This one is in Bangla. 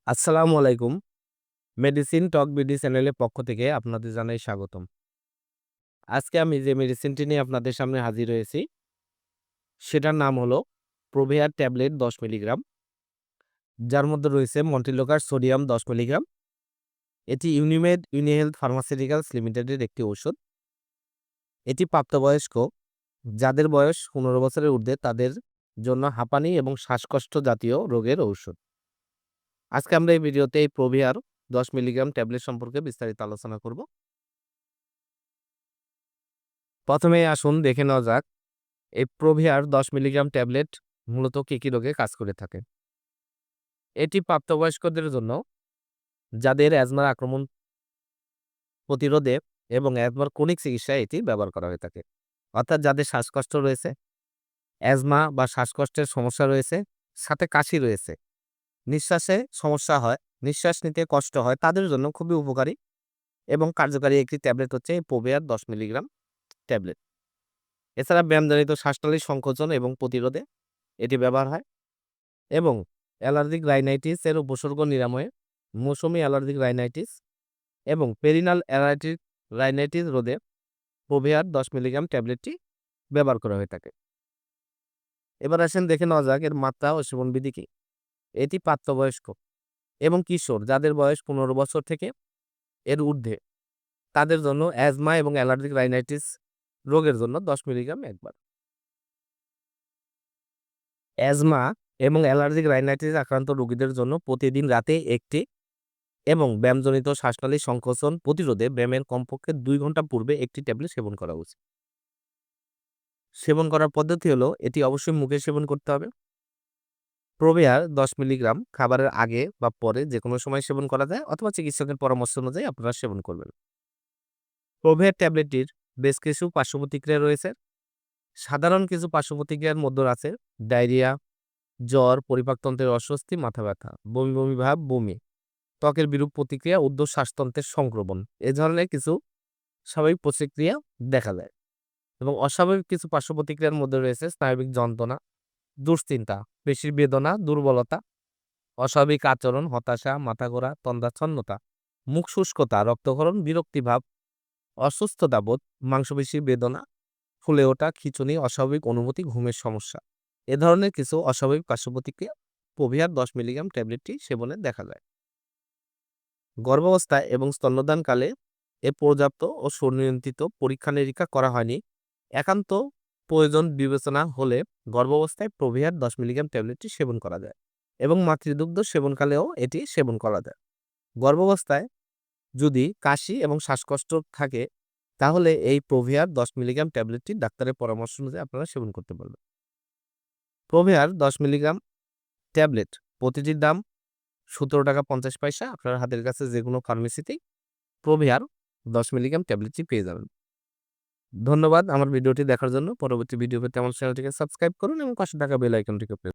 আসসালামু আলাইকুম। মেডিসিন টক বিডি চ্যানেলের পক্ষ থেকে আপনাদের জানাই স্বাগতম। আজকে আমি যে মেডিসিনটি নিয়ে আপনাদের সামনে হাজির হয়েছি, সেটার নাম হলো প্রোভিয়ার ট্যাবলেট ১০ মিলিগ্রাম, যার মধ্যে রয়েছে মন্টিলোকার সোডিয়াম ১০ মিলিগ্রাম। এটি ইউনিমেড ইউনিহেলথ ফার্মাসিউটিক্যালস লিমিটেডের একটি ঔষধ। এটি প্রাপ্তবয়স্ক যাদের বয়স ১৫ বছরের ঊর্ধ্বে তাদের জন্য হাঁপানি এবং শ্বাসকষ্ট জাতীয় রোগের ঔষধ। আজকে আমরা এই ভিডিওতে এই প্রোভিয়ার ১০ মিলিগ্রাম ট্যাবলেট সম্পর্কে বিস্তারিত আলোচনা করব। প্রথমেই আসুন দেখে নেওয়া যাক এই প্রোভিয়ার ১০ মিলিগ্রাম ট্যাবলেট মূলত কি, কি রোগে কাজ করে থাকে। এটি প্রাপ্তবয়স্কদের জন্য যাদের অ্যাজমার আক্রমণ প্রতিরোধে এবং অ্যাজমার ক্রনিক চিকিৎসায় এটি ব্যবহার করা হয়ে থাকে। অর্থাৎ যাদের শ্বাসকষ্ট রয়েছে, অ্যাজমা বা শ্বাসকষ্টের সমস্যা রয়েছে, সাথে কাশি রয়েছে, নিঃশ্বাসে সমস্যা হয়, নিঃশ্বাস নিতে কষ্ট হয়, তাদের জন্য খুবই উপকারী এবং কার্যকারী একটি ট্যাবলেট হচ্ছে এই প্রোভিয়ার ১০ মিলিগ্রাম ট্যাবলেট। এছাড়া ব্যায়ামজনিত শ্বাসনালীর সংকোচন এবং প্রতিরোধে এটি ব্যবহার হয় এবং অ্যালার্জিক রাইনাইটিস এর উপসর্গ নিরাময়ে, মৌসুমি অ্যালার্জিক রাইনাইটিস এবং পেরিনাল অ্যালার্জিক রাইনাইটিস রোধে প্রোভিয়ার ১০ মিলিগ্রাম ট্যাবলেটটি ব্যবহার করা হয়ে থাকে। এবার আসেন দেখে নেওয়া যাক এর মাত্রা ও সেবনবিধি কি। এটি প্রাপ্তবয়স্ক এবং কিশোর যাদের বয়স ১৫ বছর থেকে এর ঊর্ধ্বে তাদের জন্য অ্যাজমা এবং অ্যালার্জিক রাইনাইটিস রোগের জন্য ১০ মিলিগ্রাম একবার। অ্যাজমা এবং অ্যালার্জিক রাইনাইটিস আক্রান্ত রোগীদের জন্য প্রতিদিন রাতে একটি এবং ব্যায়ামজনিত শ্বাসনালী সংকোচন প্রতিরোধে ব্যায়ামের কমপক্ষে ২ ঘন্টা পূর্বে একটি ট্যাবলেট সেবন করা উচিত। সেবন করার পদ্ধতি হলো এটি অবশ্যই মুখে সেবন করতে হবে। প্রোভিয়ার ১০ মিলিগ্রাম খাবারের আগে বা পরে যেকোনো সময় সেবন করা যায় অথবা চিকিৎসকের পরামর্শ অনুযায়ী আপনারা সেবন করবেন। প্রোভিয়ার ট্যাবলেটটির বেশ কিছু পার্শ্বপ্রতিক্রিয়া রয়েছে। সাধারণ কিছু পার্শ্বপ্রতিক্রিয়ার মধ্যে আছে ডায়রিয়া, জ্বর, পরিপাকতন্ত্রের অস্বস্তি, মাথা ব্যথা, বমি, বমি ভাব, বমি, ত্বকের বিরূপ প্রতিক্রিয়া, ঊর্ধ্ব শ্বাসতন্ত্রের সংক্রমণ এ ধরনের কিছু স্বাভাবিক প্রতিক্রিয়া দেখা যায় এবং অস্বাভাবিক কিছু পার্শ্বপ্রতিক্রিয়ার মধ্যে রয়েছে স্নায়বিক যন্ত্রণা, দুশ্চিন্তা, পেশির বেদনা, দুর্বলতা, অস্বাভাবিক আচরণ, হতাশা, মাথা ঘোরা, তন্দ্রাচ্ছন্নতা, মুখ শুষ্কতা, রক্তক্ষরণ, বিরক্তিভাব, অসুস্থতা বোধ, মাংসপেশির বেদনা, ফুলে ওঠা, খিঁচুনি, অস্বাভাবিক অনুভূতি, ঘুমের সমস্যা এ ধরনের কিছু অস্বাভাবিক পার্শ্বপ্রতিক্রিয়া প্রোভিয়ার ১০ মিলিগ্রাম ট্যাবলেটটি সেবনে দেখা যায়। গর্ভাবস্থায় এবং স্তন্যদানকালে এ পর্যাপ্ত ও সুনিয়ন্ত্রিত পরীক্ষা-নিরীক্ষা করা হয়নি। একান্ত প্রয়োজন বিবেচনা হলে গর্ভাবস্থায় প্রোভিয়ার ১০ মিলিগ্রাম ট্যাবলেটটি সেবন করা যায় এবং মাতৃদুগ্ধ সেবনকালেও এটি সেবন করা যায়। গর্ভাবস্থায় যদি কাশি এবং শ্বাসকষ্ট থাকে তাহলে এই প্রোভিয়ার ১০ মিলিগ্রাম ট্যাবলেটটি ডাক্তারের পরামর্শ অনুযায়ী আপনারা সেবন করতে পারবেন। প্রোভিয়ার ১০ মিলিগ্রাম ট্যাবলেট প্রতিটির দাম ৳১৭.৫০। আপনার হাতের কাছে যেকোনো ফার্মেসিতেই প্রোভিয়ার ১০ মিলিগ্রাম ট্যাবলেটটি পেয়ে যাবেন। ধন্যবাদ আমার ভিডিওটি দেখার জন্য। পরবর্তী ভিডিও পেতে আমার চ্যানেলটিকে সাবস্ক্রাইব করুন এবং পাশে থাকা বেল আইকনটিকে প্রেস